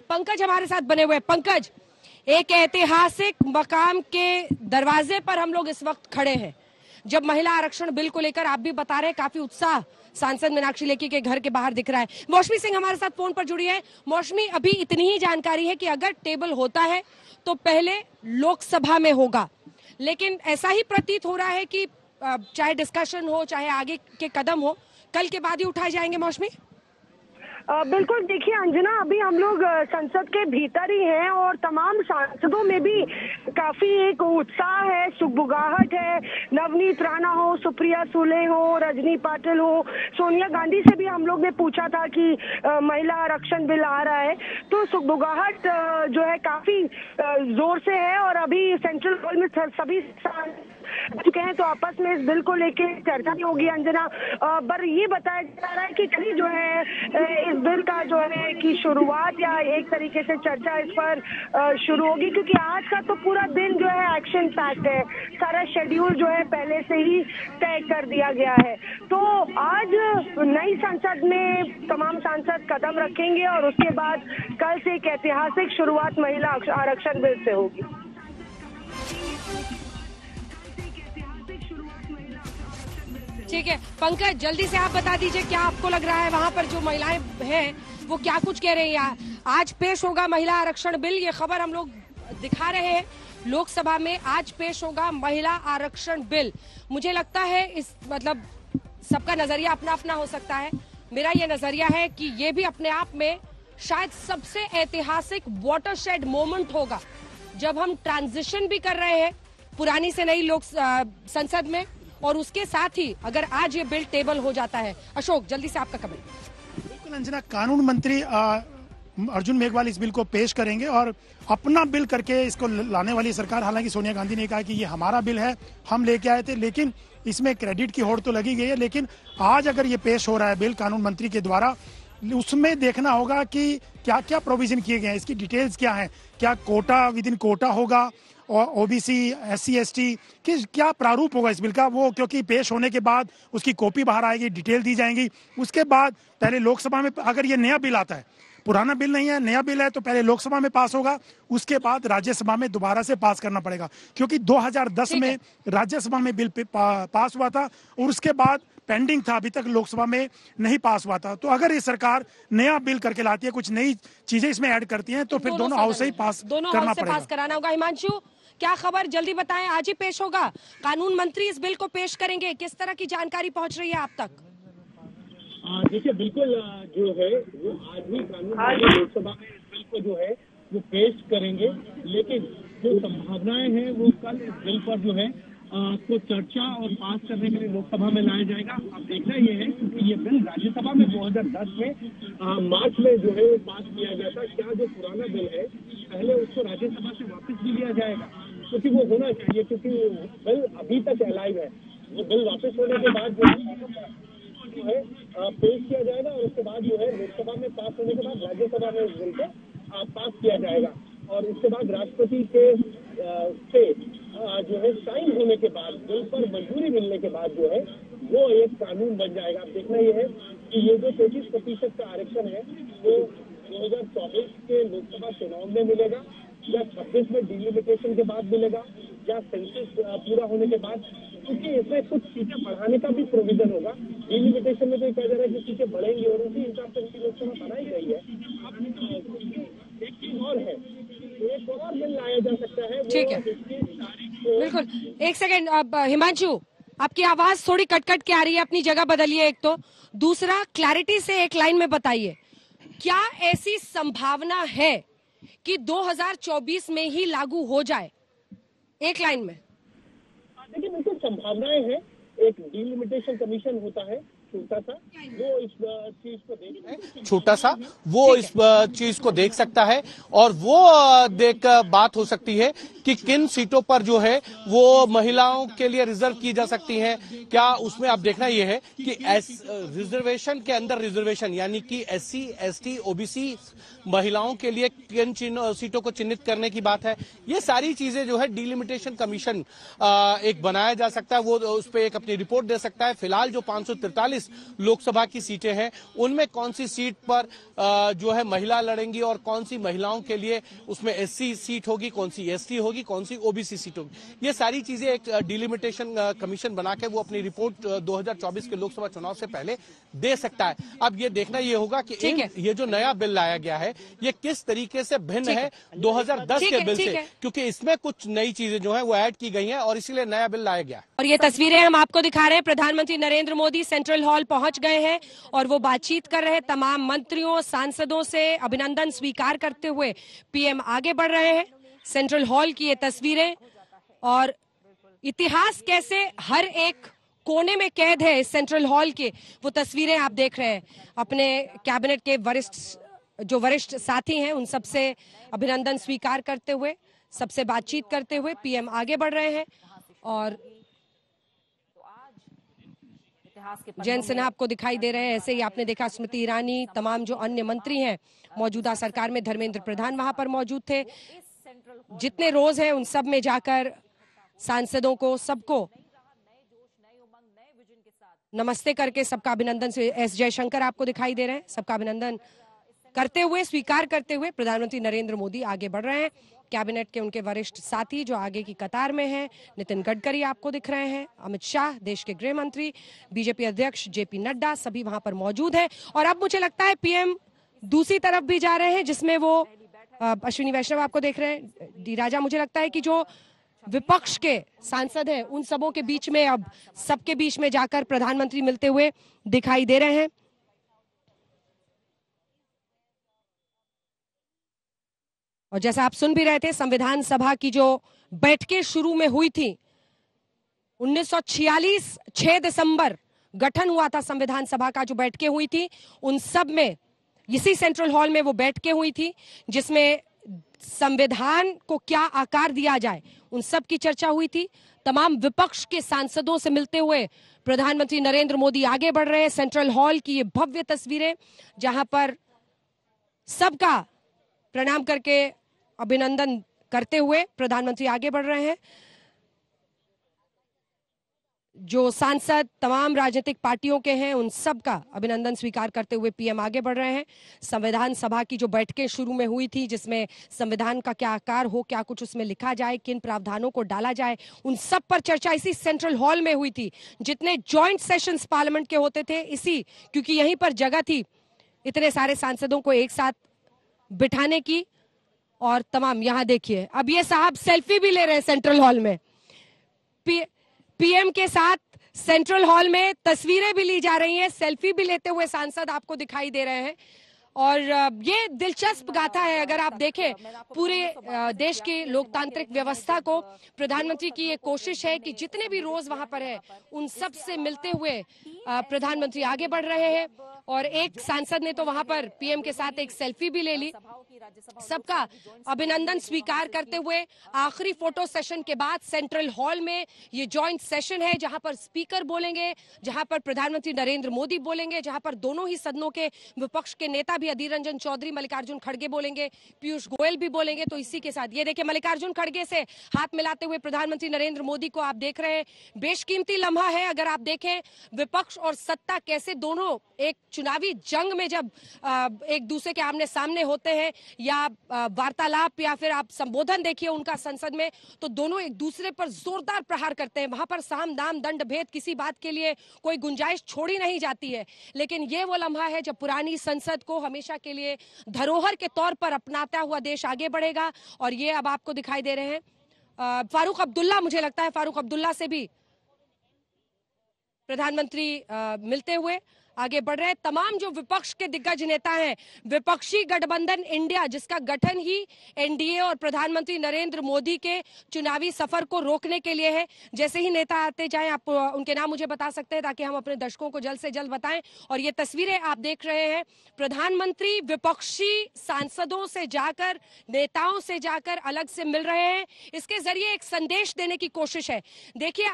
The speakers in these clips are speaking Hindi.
पंकज हमारे साथ बने हुए हैं। पंकज, एक ऐतिहासिक मकाम के दरवाजे पर हम लोग इस वक्त खड़े हैं, जब महिला आरक्षण बिल को लेकर आप भी बता रहे हैं काफी उत्साह सांसद मीनाक्षी लेखी के घर के बाहर दिख रहा है। मौसमी सिंह हमारे साथ फोन पर जुड़ी है। मौसमी, अभी इतनी ही जानकारी है कि अगर टेबल होता है तो पहले लोकसभा में होगा, लेकिन ऐसा ही प्रतीत हो रहा है कि चाहे डिस्कशन हो चाहे आगे के कदम हो, कल के बाद ही उठाए जाएंगे। मौसमी, बिल्कुल, देखिए अंजना, अभी हम लोग संसद के भीतर ही हैं और तमाम सांसदों में भी काफी एक उत्साह है, सुगबुगाहट है। नवनीत राणा हो, सुप्रिया सुले हो, रजनी पाटिल हो, सोनिया गांधी से भी हम लोग ने पूछा था कि महिला आरक्षण बिल आ रहा है, तो सुगबुगाहट जो है काफी जोर से है। और अभी सेंट्रल हॉल में सभी चुके हैं, तो आपस में इस बिल को लेके चर्चा नहीं होगी अंजना। पर ये बताया जा रहा है कि कभी जो है इस बिल का जो है कि शुरुआत या एक तरीके से चर्चा इस पर शुरू होगी, क्योंकि आज का तो पूरा दिन जो है एक्शन पैक्ड है। सारा शेड्यूल जो है पहले से ही तय कर दिया गया है। तो आज नई संसद में तमाम सांसद कदम रखेंगे और उसके बाद कल से एक ऐतिहासिक शुरुआत महिला आरक्षण बिल से होगी। ठीक है पंकज, जल्दी से आप बता दीजिए क्या आपको लग रहा है वहां पर जो महिलाएं हैं वो क्या कुछ कह रही हैं। आज पेश होगा महिला आरक्षण बिल, ये खबर हम लोग दिखा रहे हैं। लोकसभा में आज पेश होगा महिला आरक्षण बिल। मुझे लगता है इस मतलब सबका नजरिया अपना अपना हो सकता है। मेरा ये नजरिया है कि ये भी अपने आप में शायद सबसे ऐतिहासिक वाटरशेड मोमेंट होगा, जब हम ट्रांजिशन भी कर रहे हैं पुरानी से नई लोक संसद में, और उसके साथ ही अगर आज ये बिल टेबल हो जाता है। अशोक, जल्दी से आपका कमेंट। बिल्कुल अंजना, कानून मंत्री अर्जुन मेघवाल इस बिल को पेश करेंगे और अपना बिल करके इसको लाने वाली सरकार, हालांकि सोनिया गांधी ने कहा कि ये हमारा बिल है, हम लेके आए थे, लेकिन इसमें क्रेडिट की होड़ तो लगी गई है। लेकिन आज अगर ये पेश हो रहा है बिल कानून मंत्री के द्वारा, उसमें देखना होगा कि क्या क्या प्रोविजन किए गए हैं, इसकी डिटेल्स क्या है, क्या कोटा विद इन कोटा होगा और ओबीसी SC ST कि क्या प्रारूप होगा इस बिल का, वो क्योंकि पेश होने के बाद उसकी कॉपी बाहर आएगी, डिटेल दी जाएंगी। उसके बाद पहले लोकसभा में, अगर ये नया बिल आता है, पुराना बिल नहीं है नया बिल है, तो पहले लोकसभा में पास होगा, उसके बाद राज्यसभा में दोबारा से पास करना पड़ेगा, क्योंकि 2010 में राज्यसभा में बिल पास हुआ था और उसके बाद पेंडिंग था, अभी तक लोकसभा में नहीं पास हुआ था। तो अगर ये सरकार नया बिल करके लाती है, कुछ नई चीजें इसमें ऐड करती है, तो फिर दोनों हाउस से ही पास करना पड़ेगा, पास कराना होगा। हिमांशु, क्या खबर, जल्दी बताएं। आज ही पेश होगा, कानून मंत्री इस बिल को पेश करेंगे, किस तरह की जानकारी पहुंच रही है आप तक? देखिए, बिल्कुल जो है वो आज ही कानून मंत्री लोकसभा में इस बिल को जो है वो पेश करेंगे, लेकिन जो संभावनाएं हैं वो कल इस बिल पर जो है को चर्चा और पास करने के लिए लोकसभा में लाया जाएगा। अब देखना ये है, क्योंकि ये बिल राज्यसभा में 2010 में मार्च में जो है वो पास किया गया था। क्या जो पुराना बिल है पहले उसको राज्यसभा से वापस भी लिया जाएगा, क्योंकि वो होना चाहिए, क्योंकि बिल अभी तक अलाइव है। वो बिल वापस होने के बाद जो है पेश किया जाएगा और उसके बाद जो है लोकसभा में पास होने के बाद राज्यसभा में इस बिल को पास किया जाएगा और उसके बाद राष्ट्रपति के से जो है साइन होने के बाद, बिल पर मंजूरी मिलने के बाद जो है वो एक कानून बन जाएगा। अब देखना ये है कि ये जो 33% का आरक्षण है वो 2024 के लोकसभा चुनाव में मिलेगा या 26 में डिलिमिटेशन के बाद मिलेगा या सेंसस पूरा होने के बाद, क्योंकि इसमें कुछ सीटें बढ़ाने का भी प्रोविजन होगा। डिलिमिटेशन में तो कहा जा रहा है कि सीटें बढ़ेंगी और उसी हिसाब से उनकी लोकसभा बनाई गई है। अब एक चीज और है, एक और बिल लाया जा सकता है। ठीक है, बिल्कुल, एक सेकेंड। अब हिमांशु, आपकी आवाज थोड़ी कट कट के आ रही है, अपनी जगह बदलिए। एक तो दूसरा, क्लैरिटी से एक लाइन में बताइए, क्या ऐसी संभावना है कि 2024 में ही लागू हो जाए? एक लाइन में। देखिए, बिल्कुल संभावनाएं हैं। एक डिलिमिटेशन कमीशन होता है छोटा सा, वो इस चीज को देखता है, छोटा सा वो इस चीज को देख सकता है और वो देख बात हो सकती है कि किन सीटों पर जो है वो महिलाओं के लिए रिजर्व की जा सकती हैं। क्या उसमें आप देखना यह है कि रिजर्वेशन के अंदर रिजर्वेशन, यानी कि SC ST OBC महिलाओं के लिए किन सीटों को चिन्हित करने की बात है। ये सारी चीजें जो है डिलिमिटेशन कमीशन एक बनाया जा सकता है, वो उस पर एक अपनी रिपोर्ट दे सकता है। फिलहाल जो 543 44 लोकसभा की सीटें हैं, उनमें कौन सी सीट पर जो है महिला लड़ेंगी और कौन सी महिलाओं के लिए उसमें एससी सीट होगी, कौन सी एसटी होगी, कौन सी ओबीसी सीट होगी, ये सारी चीजें एक डिलिमिटेशन कमीशन बना के वो अपनी रिपोर्ट 2024 के लोकसभा चुनाव से पहले दे सकता है। अब ये देखना ये होगा कि ये जो नया बिल लाया गया है ये किस तरीके से भिन्न है 2010 के बिल से, क्योंकि इसमें कुछ नई चीजें जो है वो ऐड की गई हैं और इसीलिए नया बिल लाया गया। और ये तस्वीरें हम आपको दिखा रहे हैं, प्रधानमंत्री नरेंद्र मोदी सेंट्रल हॉल पहुंच गए हैं और वो बातचीत कर रहे हैं तमाम मंत्रियों सांसदों से, अभिनंदन स्वीकार करते हुए पीएम आगे बढ़ रहे हैं। सेंट्रल हॉल की ये तस्वीरें और इतिहास कैसे हर एक कोने में कैद है इस सेंट्रल हॉल के, वो तस्वीरें आप देख रहे हैं। अपने कैबिनेट के वरिष्ठ साथी हैं उन सबसे अभिनंदन स्वीकार करते हुए, सबसे बातचीत करते हुए पीएम आगे बढ़ रहे हैं। और जयंत सिन्हा आपको दिखाई दे रहे हैं, ऐसे ही आपने देखा स्मृति ईरानी, तमाम जो अन्य मंत्री हैं मौजूदा सरकार में, धर्मेंद्र प्रधान वहां पर मौजूद थे। जितने रोज हैं उन सब में जाकर सांसदों को सबको नमस्ते करके सबका अभिनंदन से एस जयशंकर आपको दिखाई दे रहे हैं, सबका अभिनंदन करते हुए, स्वीकार करते हुए प्रधानमंत्री नरेंद्र मोदी आगे बढ़ रहे हैं। कैबिनेट के उनके वरिष्ठ साथी जो आगे की कतार में हैं, नितिन गडकरी आपको दिख रहे हैं, अमित शाह देश के गृह मंत्री, बीजेपी अध्यक्ष जेपी नड्डा, सभी वहां पर मौजूद हैं। और अब मुझे लगता है पीएम दूसरी तरफ भी जा रहे हैं जिसमें वो अश्विनी वैष्णव आपको देख रहे हैं, डी राजा, मुझे लगता है कि जो विपक्ष के सांसद हैं उन सबों के बीच में अब सबके बीच में जाकर प्रधानमंत्री मिलते हुए दिखाई दे रहे हैं। और जैसा आप सुन भी रहे थे, संविधान सभा की जो बैठकें शुरू में हुई थी 1946 6 दिसंबर गठन हुआ था संविधान सभा का, जो बैठकें हुई थी उन सब में इसी सेंट्रल हॉल में वो बैठकें हुई थी जिसमें संविधान को क्या आकार दिया जाए उन सब की चर्चा हुई थी। तमाम विपक्ष के सांसदों से मिलते हुए प्रधानमंत्री नरेंद्र मोदी आगे बढ़ रहे हैं। सेंट्रल हॉल की ये भव्य तस्वीरें जहां पर सबका प्रणाम करके अभिनंदन करते हुए प्रधानमंत्री आगे बढ़ रहे हैं। जो सांसद तमाम राजनीतिक पार्टियों के हैं उन सब का अभिनंदन स्वीकार करते हुए पीएम आगे बढ़ रहे हैं। संविधान सभा की जो बैठकें शुरू में हुई थी जिसमें संविधान का क्या आकार हो, क्या कुछ उसमें लिखा जाए, किन प्रावधानों को डाला जाए, उन सब पर चर्चा इसी सेंट्रल हॉल में हुई थी। जितने जॉइंट सेशंस पार्लियामेंट के होते थे इसी, क्योंकि यहीं पर जगह थी इतने सारे सांसदों को एक साथ बिठाने की। और तमाम यहां देखिए, अब ये साहब सेल्फी भी ले रहे हैं सेंट्रल हॉल में, पीएम के साथ सेंट्रल हॉल में तस्वीरें भी ली जा रही हैं, सेल्फी भी लेते हुए सांसद आपको दिखाई दे रहे हैं। और ये दिलचस्प गाथा है, अगर आप देखें पूरे देश की लोकतांत्रिक व्यवस्था को, प्रधानमंत्री की ये कोशिश है कि जितने भी रोज वहां पर है उन सब से मिलते हुए प्रधानमंत्री आगे बढ़ रहे हैं। और एक सांसद ने तो वहां पर पीएम के साथ एक सेल्फी भी ले ली। सबका अभिनंदन स्वीकार करते हुए आखिरी फोटो सेशन के बाद सेंट्रल हॉल में ये जॉइंट सेशन है जहां पर स्पीकर बोलेंगे, जहां पर प्रधानमंत्री नरेंद्र मोदी बोलेंगे, जहां पर दोनों ही सदनों के विपक्ष के नेता भी अधीर रंजन चौधरी, मल्लिकार्जुन खड़गे बोलेंगे, पीयूष गोयल भी बोलेंगे। तो इसी के साथ ये देखिए मल्लिकार्जुन खड़गे से हाथ मिलाते हुए प्रधानमंत्री नरेंद्र मोदी को आप देख रहे हैं। बेशकीमती लम्हा है, अगर आप देखें विपक्ष और सत्ता कैसे दोनों एक चुनावी जंग में जब एक दूसरे के आमने सामने होते हैं या वार्तालाप या फिर आप संबोधन देखिए उनका संसद में, तो दोनों एक दूसरे पर जोरदार प्रहार करते हैं। वहां पर साम दाम दंड भेद किसी बात के लिए कोई गुंजाइश छोड़ी नहीं जाती है। लेकिन ये वो लम्हा है जब पुरानी संसद को हमेशा के लिए धरोहर के तौर पर अपनाता हुआ देश आगे बढ़ेगा। और ये अब आपको दिखाई दे रहे हैं फारूक अब्दुल्ला, मुझे लगता है फारूक अब्दुल्ला से भी प्रधानमंत्री मिलते हुए आगे बढ़ रहे हैं। तमाम जो विपक्ष के दिग्गज नेता हैं, विपक्षी गठबंधन इंडिया जिसका गठन ही एनडीए और प्रधानमंत्री नरेंद्र मोदी के चुनावी सफर को रोकने के लिए है। जैसे ही नेता आते जाएं आप उनके नाम मुझे बता सकते हैं ताकि हम अपने दर्शकों को जल्द से जल्द बताएं। और ये तस्वीरें आप देख रहे हैं, प्रधानमंत्री विपक्षी सांसदों से जाकर, नेताओं से जाकर अलग से मिल रहे हैं। इसके जरिए एक संदेश देने की कोशिश है। देखिए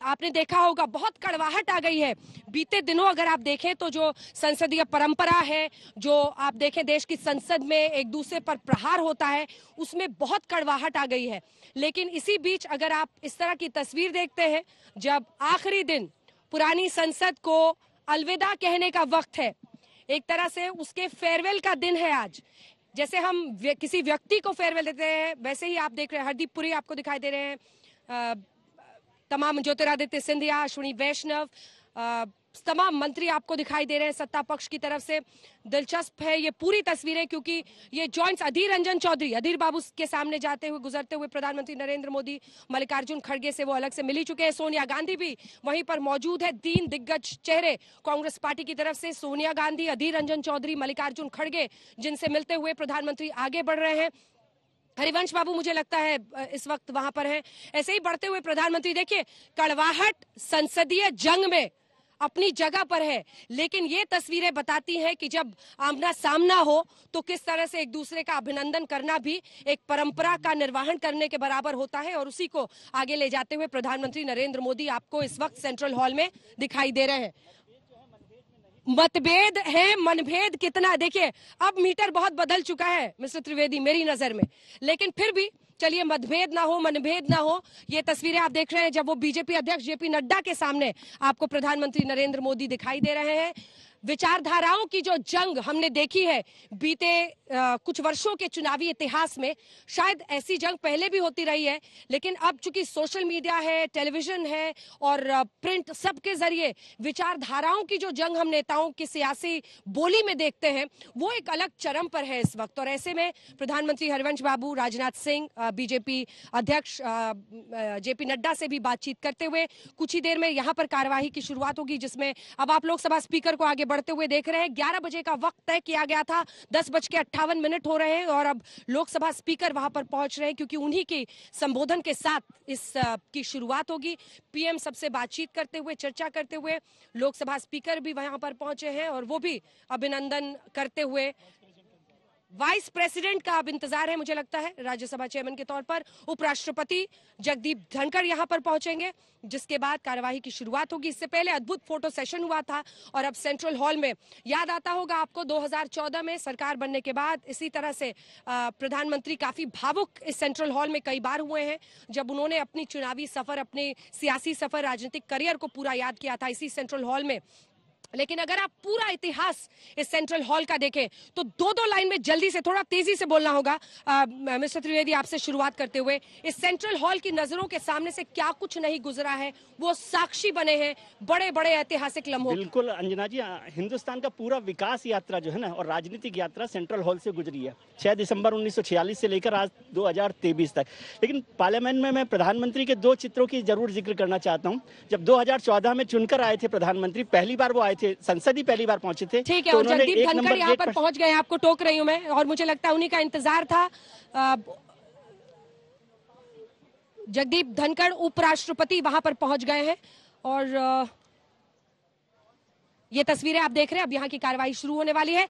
आपने देखा होगा बहुत कड़वाहट आ गई है बीते दिनों। अगर आप देखें तो जो संसदीय परंपरा है, जो आप देखें देश की संसद में एक दूसरे पर प्रहार होता है, उसमें बहुत कड़वाहट आ गई है। लेकिन इसी बीच अगर आप इस तरह की तस्वीर देखते हैं, जब आखिरी दिन पुरानी संसद को अलविदा कहने का वक्त है, एक तरह से उसके फेयरवेल का दिन है आज। जैसे हम किसी व्यक्ति को फेयरवेल देते हैं, वैसे ही आप देख रहे हैं हरदीप पुरी आपको दिखाई दे रहे हैं, तमाम ज्योतिरादित्य सिंधिया, अश्विनी वैष्णव, तमाम मंत्री आपको दिखाई दे रहे हैं सत्ता पक्ष की तरफ से। दिलचस्प है ये पूरी तस्वीरें, क्योंकि ये जॉइंट्स अधीर रंजन चौधरी, अधीर बाबू के सामने जाते हुए गुजरते हुए प्रधानमंत्री नरेंद्र मोदी, मल्लिकार्जुन खड़गे से वो अलग से मिली चुके हैं। सोनिया गांधी भी वहीं पर मौजूद है। 3 दिग्गज चेहरे कांग्रेस पार्टी की तरफ से, सोनिया गांधी, अधीर रंजन चौधरी, मल्लिकार्जुन खड़गे, जिनसे मिलते हुए प्रधानमंत्री आगे बढ़ रहे हैं। हरिवंश बाबू मुझे लगता है इस वक्त वहां पर हैं। ऐसे ही बढ़ते हुए प्रधानमंत्री, देखिए कड़वाहट संसदीय जंग में अपनी जगह पर है, लेकिन ये तस्वीरें बताती हैं कि जब आमना सामना हो तो किस तरह से एक दूसरे का अभिनंदन करना भी एक परंपरा का निर्वहन करने के बराबर होता है। और उसी को आगे ले जाते हुए प्रधानमंत्री नरेंद्र मोदी आपको इस वक्त सेंट्रल हॉल में दिखाई दे रहे हैं। मतभेद है, मनभेद कितना, देखिए अब मीटर बहुत बदल चुका है मिस्टर त्रिवेदी मेरी नजर में, लेकिन फिर भी चलिए मनभेद ना हो, मनभेद ना हो। ये तस्वीरें आप देख रहे हैं जब वो बीजेपी अध्यक्ष जेपी नड्डा के सामने आपको प्रधानमंत्री नरेंद्र मोदी दिखाई दे रहे हैं। विचारधाराओं की जो जंग हमने देखी है बीते कुछ वर्षों के चुनावी इतिहास में, शायद ऐसी जंग पहले भी होती रही है, लेकिन अब चूंकि सोशल मीडिया है, टेलीविजन है और प्रिंट, सबके जरिए विचारधाराओं की जो जंग हम नेताओं की सियासी बोली में देखते हैं, वो एक अलग चरम पर है इस वक्त। और ऐसे में प्रधानमंत्री हरिवंश बाबू, राजनाथ सिंह, बीजेपी अध्यक्ष जेपी नड्डा से भी बातचीत करते हुए कुछ ही देर में यहाँ पर कार्यवाही की शुरुआत होगी, जिसमें अब आप लोकसभा स्पीकर को आगे बढ़ते हुए देख रहे हैं। 11 बजे का वक्त तय किया गया था, 10:58 हो रहे हैं और अब लोकसभा स्पीकर वहां पर पहुंच रहे हैं, क्योंकि उन्हीं के संबोधन के साथ इस की शुरुआत होगी। पीएम सबसे बातचीत करते हुए, चर्चा करते हुए, लोकसभा स्पीकर भी वहां पर पहुंचे हैं और वो भी अभिनंदन करते हुए। वाइस प्रेसिडेंट का अब इंतजार है, मुझे लगता है राज्यसभा चेयरमैन के तौर पर उपराष्ट्रपति जगदीप धनखड़ यहां पर पहुंचेंगे, जिसके बाद कार्यवाही की शुरुआत होगी। इससे पहले अद्भुत फोटो सेशन हुआ था और अब सेंट्रल हॉल में, याद आता होगा आपको 2014 में सरकार बनने के बाद इसी तरह से प्रधानमंत्री काफी भावुक इस सेंट्रल हॉल में कई बार हुए हैं, जब उन्होंने अपनी चुनावी सफर, अपने सियासी सफर, राजनीतिक करियर को पूरा याद किया था इसी सेंट्रल हॉल में। लेकिन अगर आप पूरा इतिहास इस सेंट्रल हॉल का देखें तो 2-2 लाइन में जल्दी से, थोड़ा तेजी से बोलना होगा मिस्टर त्रिवेदी, आपसे शुरुआत करते हुए, इस सेंट्रल हॉल की नजरों के सामने से क्या कुछ नहीं गुजरा है, वो साक्षी बने हैं बड़े बड़े ऐतिहासिक लम्हों। बिल्कुल अंजना जी, हिंदुस्तान का पूरा विकास यात्रा जो है ना, और राजनीतिक यात्रा सेंट्रल हॉल से गुजरी है 6 दिसंबर 1946 से लेकर आज 2023 तक। लेकिन पार्लियामेंट में मैं प्रधानमंत्री के 2 चित्रों की जरूर जिक्र करना चाहता हूँ। जब 2014 में चुनकर आए थे प्रधानमंत्री, पहली बार वो आए थे, संसद ही पहली बार पहुंचे थे। ठीक है, और जगदीप धनखड़ यहाँ पर पहुंच गए, आपको टोक रही हूं मैं, और मुझे लगता है उन्हीं का इंतजार था। जगदीप धनखड़ उपराष्ट्रपति वहां पर पहुंच गए हैं और ये तस्वीरें आप देख रहे हैं। अब यहाँ की कार्यवाही शुरू होने वाली है।